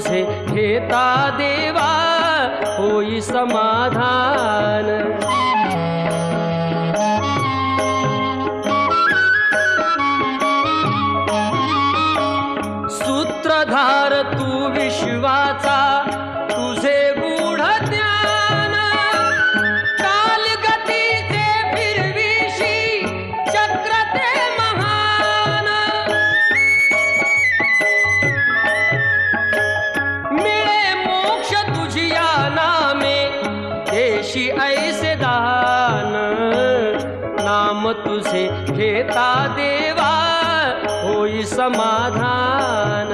तुझे घेता देवा होई समाधान। सूत्रधार तू विश्वाचा तुझे गूढ ज्ञान, कालगतीचे फिरविशी चक्र ते महान। मिळे मोक्ष तुझिया नामे देशी ऐसे दान, नाम तुझे घेता देवा होई समाधान।